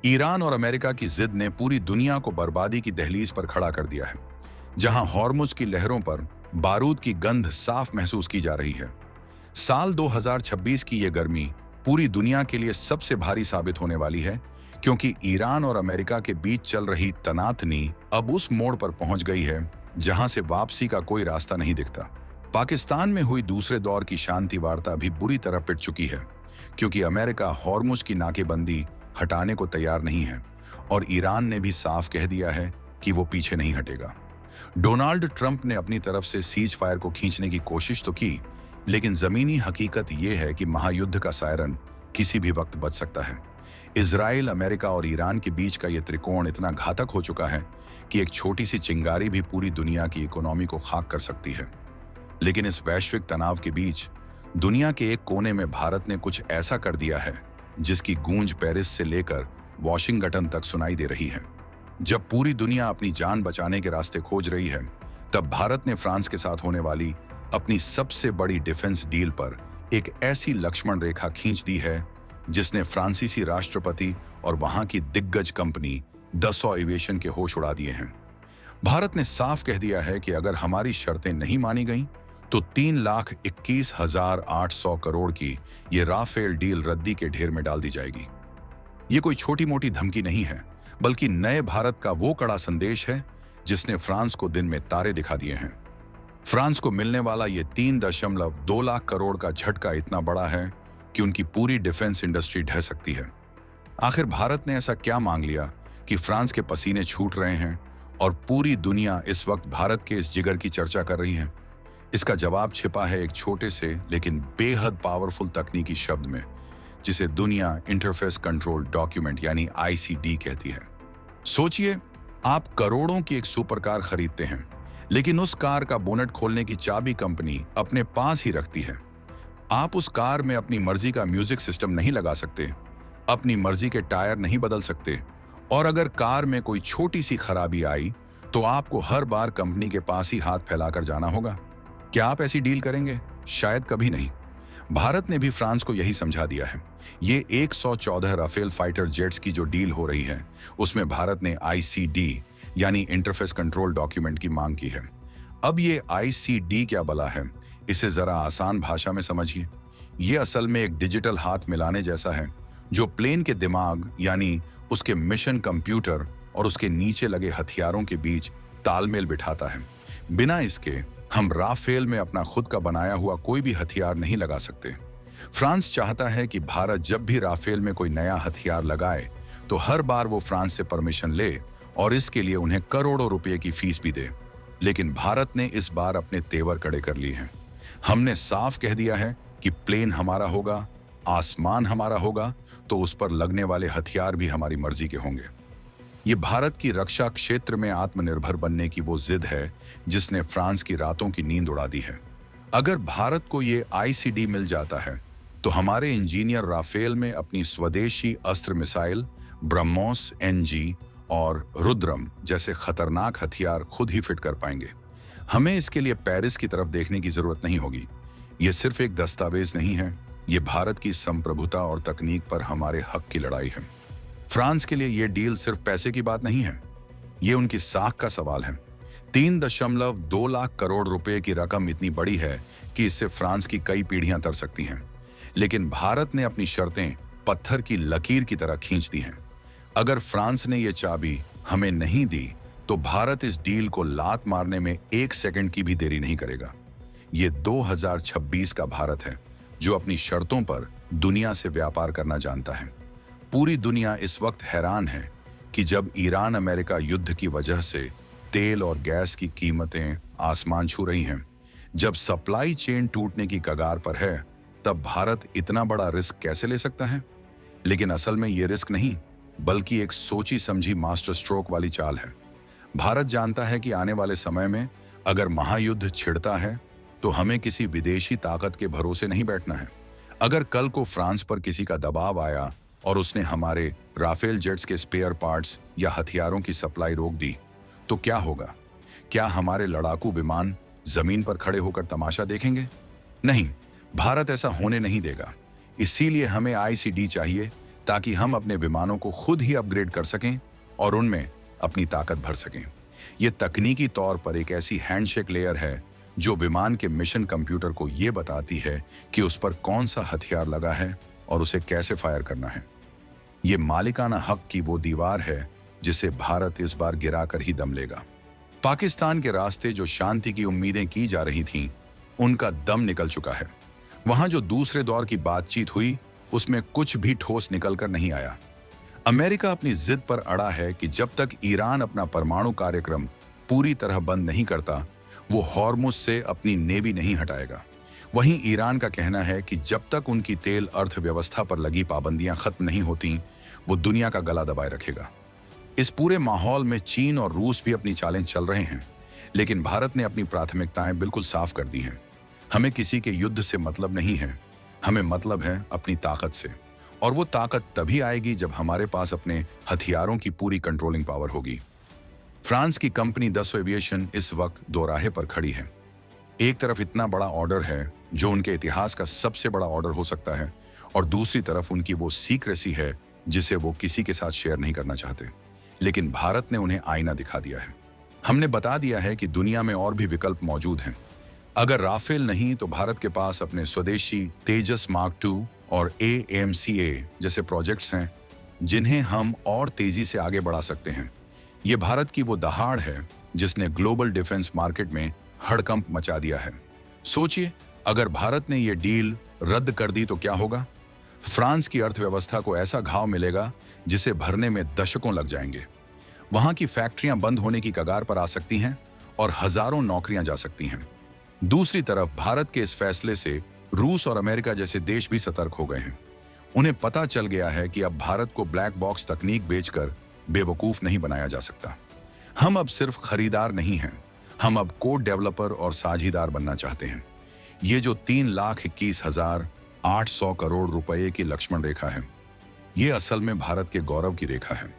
Iran और America की जिद ने पूरी दुनिया को बर्बादी की दहलीज पर खड़ा कर दिया है, जहां हॉर्मुज की लहरों पर बारूद की गंध साफ महसूस की जा रही है। साल 2026 की ये गर्मी पूरी दुनिया के लिए सबसे भारी साबित होने वाली है, क्योंकि ईरान और अमेरिका के बीच चल रही तनातनी अब उस मोड़ पर पहुंच गई है जहां से वापसी का कोई रास्ता नहीं दिखता। पाकिस्तान में हुई दूसरे दौर की शांति वार्ता भी बुरी तरह पिट चुकी है, क्योंकि अमेरिका हॉर्मुज की नाकेबंदी हटाने को तैयार नहीं है और ईरान ने भी साफ कह दिया है कि वो पीछे नहीं हटेगा। डोनाल्ड ट्रंप ने अपनी तरफ से सीज फायर को खींचने की कोशिश तो की, लेकिन जमीनी हकीकत यह है कि महायुद्ध का सायरन किसी भी वक्त बज सकता है। इजराइल, अमेरिका और ईरान के बीच का यह त्रिकोण इतना घातक हो चुका है कि एक छोटी सी चिंगारी भी पूरी दुनिया की इकोनॉमी को खाक कर सकती है। लेकिन इस वैश्विक तनाव के बीच दुनिया के एक कोने में भारत ने कुछ ऐसा कर दिया है जिसकी गूंज पेरिस से लेकर वॉशिंगटन तक सुनाई दे रही है। जब पूरी दुनिया अपनी जान बचाने के रास्ते खोज रही है, तब भारत ने फ्रांस के साथ होने वाली अपनी सबसे बड़ी डिफेंस डील पर एक ऐसी लक्ष्मण रेखा खींच दी है जिसने फ्रांसीसी राष्ट्रपति और वहां की दिग्गज कंपनी दसॉ एविएशन के होश उड़ा दिए हैं। भारत ने साफ कह दिया है कि अगर हमारी शर्तें नहीं मानी गईं, तो 3,21,800 करोड़ की ये राफेल डील रद्दी के ढेर में डाल दी जाएगी। ये कोई छोटी मोटी धमकी नहीं है, बल्कि नए भारत का वो कड़ा संदेश है जिसने फ्रांस को दिन में तारे दिखा दिए हैं। फ्रांस को मिलने वाला ये 3.2 लाख करोड़ का झटका इतना बड़ा है कि उनकी पूरी डिफेंस इंडस्ट्री ढह सकती है। आखिर भारत ने ऐसा क्या मांग लिया कि फ्रांस के पसीने छूट रहे हैं और पूरी दुनिया इस वक्त भारत के इस जिगर की चर्चा कर रही है? इसका जवाब छिपा है एक छोटे से लेकिन बेहद पावरफुल तकनीकी शब्द में, जिसे दुनिया इंटरफेस कंट्रोल डॉक्यूमेंट यानी आईसीडी कहती है। सोचिए, आप करोड़ों की एक सुपर कार खरीदते हैं, लेकिन उस कार का बोनट खोलने की चाबी कंपनी अपने पास ही रखती है। आप उस कार में अपनी मर्जी का म्यूजिक सिस्टम नहीं लगा सकते, अपनी मर्जी के टायर नहीं बदल सकते, और अगर कार में कोई छोटी सी खराबी आई तो आपको हर बार कंपनी के पास ही हाथ फैलाकर जाना होगा। क्या आप ऐसी डील करेंगे? शायद कभी नहीं। भारत ने भी फ्रांस को यही समझा दिया है। ये 114 राफेल फाइटर जेट्स की जो डील हो रही है, उसमें भारत ने आईसीडी यानी इंटरफेस कंट्रोल डॉक्यूमेंट की मांग की है। अब ये आईसीडी क्या भला है, इसे जरा आसान भाषा में समझिए। ये असल में एक डिजिटल हाथ मिलाने जैसा है, जो प्लेन के दिमाग यानी उसके मिशन कंप्यूटर और उसके नीचे लगे हथियारों के बीच तालमेल बिठाता है। बिना इसके हम राफेल में अपना खुद का बनाया हुआ कोई भी हथियार नहीं लगा सकते। फ्रांस चाहता है कि भारत जब भी राफेल में कोई नया हथियार लगाए तो हर बार वो फ्रांस से परमिशन ले और इसके लिए उन्हें करोड़ों रुपए की फीस भी दे। लेकिन भारत ने इस बार अपने तेवर कड़े कर लिए हैं। हमने साफ कह दिया है कि प्लेन हमारा होगा, आसमान हमारा होगा, तो उस पर लगने वाले हथियार भी हमारी मर्जी के होंगे। ये भारत की रक्षा क्षेत्र में आत्मनिर्भर बनने की वो जिद है जिसने फ्रांस की रातों की नींद उड़ा दी है। अगर भारत को ये आईसीडी मिल जाता है, तो हमारे इंजीनियर राफेल में अपनी स्वदेशी अस्त्र मिसाइल ब्रह्मोस एनजी और रुद्रम जैसे खतरनाक हथियार खुद ही फिट कर पाएंगे। हमें इसके लिए पेरिस की तरफ देखने की जरूरत नहीं होगी। ये सिर्फ एक दस्तावेज नहीं है, ये भारत की संप्रभुता और तकनीक पर हमारे हक की लड़ाई है। फ्रांस के लिए यह डील सिर्फ पैसे की बात नहीं है, ये उनकी साख का सवाल है। 3.2 लाख करोड़ रुपए की रकम इतनी बड़ी है कि इससे फ्रांस की कई पीढ़ियां तर सकती हैं। लेकिन भारत ने अपनी शर्तें पत्थर की लकीर की तरह खींच दी हैं। अगर फ्रांस ने यह चाबी हमें नहीं दी, तो भारत इस डील को लात मारने में 1 सेकंड की भी देरी नहीं करेगा। ये 2026 का भारत है, जो अपनी शर्तों पर दुनिया से व्यापार करना जानता है। पूरी दुनिया इस वक्त हैरान है कि जब ईरान अमेरिका युद्ध की वजह से तेल और गैस की कीमतें आसमान छू रही हैं, जब सप्लाई चेन टूटने की कगार पर है, तब भारत इतना बड़ा रिस्क कैसे ले सकता है? लेकिन असल में ये रिस्क नहीं, बल्कि एक सोची समझी मास्टर स्ट्रोक वाली चाल है। भारत जानता है कि आने वाले समय में अगर महायुद्ध छिड़ता है, तो हमें किसी विदेशी ताकत के भरोसे नहीं बैठना है। अगर कल को फ्रांस पर किसी का दबाव आया और उसने हमारे राफेल जेट्स के स्पेयर पार्ट्स या हथियारों की सप्लाई रोक दी, तो क्या होगा? क्या हमारे लड़ाकू विमान जमीन पर खड़े होकर तमाशा देखेंगे? नहीं, भारत ऐसा होने नहीं देगा। इसीलिए हमें आईसीडी चाहिए, ताकि हम अपने विमानों को खुद ही अपग्रेड कर सकें और उनमें अपनी ताकत भर सकें। यह तकनीकी तौर पर एक ऐसी हैंडशेक लेयर है जो विमान के मिशन कंप्यूटर को यह बताती है कि उस पर कौन सा हथियार लगा है और उसे कैसे फायर करना है। ये मालिकाना हक की वो दीवार है जिसे भारत इस बार गिराकर ही दम लेगा। पाकिस्तान के रास्ते जो शांति की उम्मीदें की जा रही थीं, उनका दम निकल चुका है। वहां जो दूसरे दौर की बातचीत हुई, उसमें कुछ भी ठोस निकलकर नहीं आया। अमेरिका अपनी जिद पर अड़ा है कि जब तक ईरान अपना परमाणु कार्यक्रम पूरी तरह बंद नहीं करता, वो हॉर्मुज से अपनी नेवी नहीं हटाएगा। वहीं ईरान का कहना है कि जब तक उनकी तेल अर्थव्यवस्था पर लगी पाबंदियां खत्म नहीं होती, वो दुनिया का गला दबाए रखेगा। इस पूरे माहौल में चीन और रूस भी अपनी चालें चल रहे हैं, लेकिन भारत ने अपनी प्राथमिकताएं बिल्कुल साफ कर दी हैं। हमें किसी के युद्ध से मतलब नहीं है, हमें मतलब है अपनी ताकत से। और वो ताकत तभी आएगी जब हमारे पास अपने हथियारों की पूरी कंट्रोलिंग पावर होगी। फ्रांस की कंपनी दसो एविएशन इस वक्त दोराहे पर खड़ी है। एक तरफ इतना बड़ा ऑर्डर है जो उनके इतिहास का सबसे बड़ा ऑर्डर हो सकता है, और दूसरी तरफ उनकी वो सीक्रेसी है जिसे वो किसी के साथ शेयर नहीं करना चाहते। लेकिन भारत ने उन्हें आईना दिखा दिया है। हमने बता दिया है कि दुनिया में और भी विकल्प मौजूद हैं। अगर राफेल नहीं तो भारत के पास अपने स्वदेशी तेजस मार्क 2 और AMCA जैसे प्रोजेक्ट्स हैं जिन्हें हम और तेजी से आगे बढ़ा सकते हैं। ये भारत की वो दहाड़ है जिसने ग्लोबल डिफेंस मार्केट में हड़कंप मचा दिया है। सोचिए, अगर भारत ने ये डील रद्द कर दी तो क्या होगा? फ्रांस की अर्थव्यवस्था को ऐसा घाव मिलेगा जिसे भरने में दशकों लग जाएंगे। वहां की फैक्ट्रियां बंद होने की कगार पर आ सकती हैं और हजारों नौकरियां जा सकती हैं। दूसरी तरफ भारत के इस फैसले से रूस और अमेरिका जैसे देश भी सतर्क हो गए हैं। उन्हें पता चल गया है कि अब भारत को ब्लैक बॉक्स तकनीक बेचकर बेवकूफ नहीं बनाया जा सकता। हम अब सिर्फ खरीदार नहीं हैं, हम अब कोड डेवलपर और साझीदार बनना चाहते हैं। ये जो 3,21,800 करोड़ रुपए की लक्ष्मण रेखा है, ये असल में भारत के गौरव की रेखा है।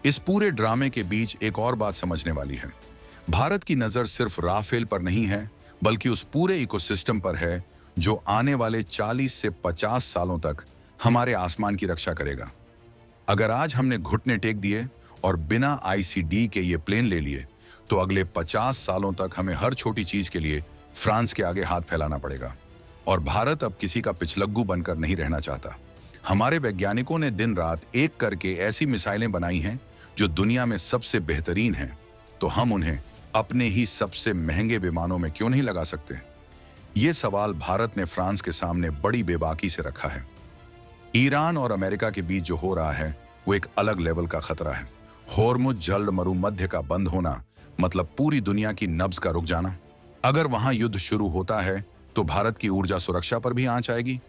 इस पूरे ड्रामे के बीच एक और बात समझने वाली है। भारत की नजर सिर्फ राफेल पर नहीं है, बल्कि उस पूरे इकोसिस्टम पर है जो आने वाले 40 से 50 सालों तक हमारे आसमान की रक्षा करेगा। अगर आज हमने घुटने टेक दिए और बिना ICD के ये प्लेन ले लिए, तो अगले 50 सालों तक हमें हर छोटी चीज के लिए फ्रांस के आगे हाथ फैलाना पड़ेगा। और भारत अब किसी का पिछलग्गू बनकर नहीं रहना चाहता। हमारे वैज्ञानिकों ने दिन रात एक करके ऐसी मिसाइलें बनाई हैं जो दुनिया में सबसे बेहतरीन हैं, तो हम उन्हें अपने ही सबसे महंगे विमानों में क्यों नहीं लगा सकते? ये सवाल भारत ने फ्रांस के सामने बड़ी बेबाकी से रखा है। ईरान और अमेरिका के बीच जो हो रहा है वो एक अलग लेवल का खतरा है। होर्मुज जल मरुमध्य का बंद होना मतलब पूरी दुनिया की नब्ज का रुक जाना। अगर वहां युद्ध शुरू होता है तो भारत की ऊर्जा सुरक्षा पर भी आंच आएगी।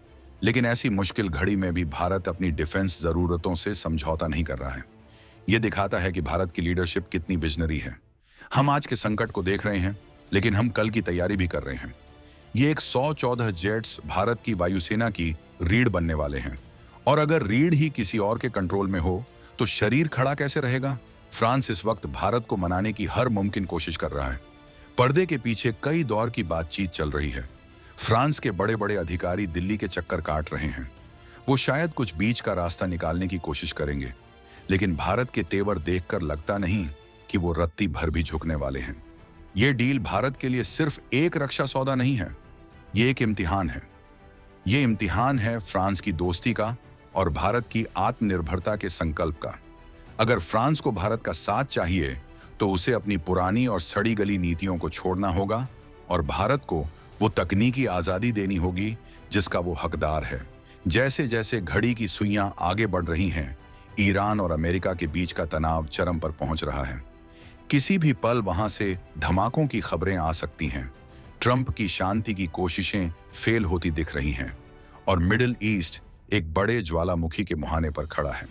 लेकिन ऐसी मुश्किल घड़ी में भी भारत अपनी डिफेंस जरूरतों से समझौता नहीं कर रहा है। यह दिखाता है कि भारत की लीडरशिप कितनी विजनरी है। हम आज के संकट को देख रहे हैं, लेकिन हम कल की तैयारी भी कर रहे हैं। ये 114 जेट्स भारत की वायुसेना की रीढ़ बनने वाले हैं, और अगर रीढ़ ही किसी और के कंट्रोल में हो तो शरीर खड़ा कैसे रहेगा? फ्रांस इस वक्त भारत को मनाने की हर मुमकिन कोशिश कर रहा है। पर्दे के पीछे कई दौर की बातचीत चल रही है। फ्रांस के बड़े बड़े अधिकारी दिल्ली के चक्कर काट रहे हैं। वो शायद कुछ बीच का रास्ता निकालने की कोशिश करेंगे, लेकिन भारत के तेवर देखकर लगता नहीं कि वो रत्ती भर भी झुकने वाले हैं। ये डील भारत के लिए सिर्फ एक रक्षा सौदा नहीं है, ये एक इम्तिहान है। ये इम्तिहान है फ्रांस की दोस्ती का और भारत की आत्मनिर्भरता के संकल्प का। अगर फ्रांस को भारत का साथ चाहिए तो उसे अपनी पुरानी और सड़ी गली नीतियों को छोड़ना होगा और भारत को वो तकनीकी आजादी देनी होगी जिसका वो हकदार है। जैसे जैसे घड़ी की सुइयां आगे बढ़ रही हैं, ईरान और अमेरिका के बीच का तनाव चरम पर पहुंच रहा है। किसी भी पल वहां से धमाकों की खबरें आ सकती हैं। ट्रंप की शांति की कोशिशें फेल होती दिख रही हैं और मिडिल ईस्ट एक बड़े ज्वालामुखी के मुहाने पर खड़ा है।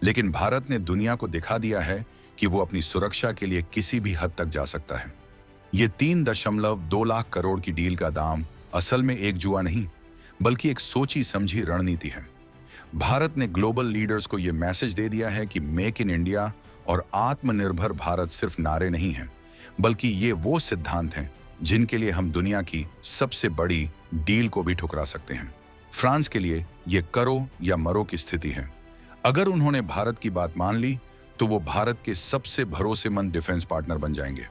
लेकिन भारत ने दुनिया को दिखा दिया है कि वो अपनी सुरक्षा के लिए किसी भी हद तक जा सकता है। ये 3.2 लाख करोड़ की डील का दाम असल में एक जुआ नहीं, बल्कि एक सोची समझी रणनीति है। भारत ने ग्लोबल लीडर्स को यह मैसेज दे दिया है कि मेक इन इंडिया और आत्मनिर्भर भारत सिर्फ नारे नहीं हैं, बल्कि ये वो सिद्धांत हैं जिनके लिए हम दुनिया की सबसे बड़ी डील को भी ठुकरा सकते हैं। फ्रांस के लिए ये करो या मरो की स्थिति है। अगर उन्होंने भारत की बात मान ली तो वो भारत के सबसे भरोसेमंद डिफेंस पार्टनर बन जाएंगे।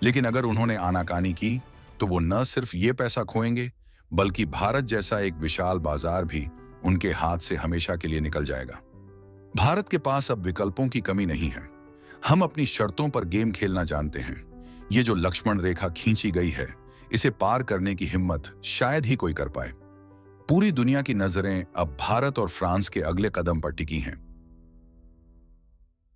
लेकिन अगर उन्होंने आनाकानी की तो वो न सिर्फ ये पैसा खोएंगे, बल्कि भारत जैसा एक विशाल बाजार भी उनके हाथ से हमेशा के लिए निकल जाएगा। भारत के पास अब विकल्पों की कमी नहीं है। हम अपनी शर्तों पर गेम खेलना जानते हैं। ये जो लक्ष्मण रेखा खींची गई है, इसे पार करने की हिम्मत शायद ही कोई कर पाए। पूरी दुनिया की नजरें अब भारत और फ्रांस के अगले कदम पर टिकी हैं।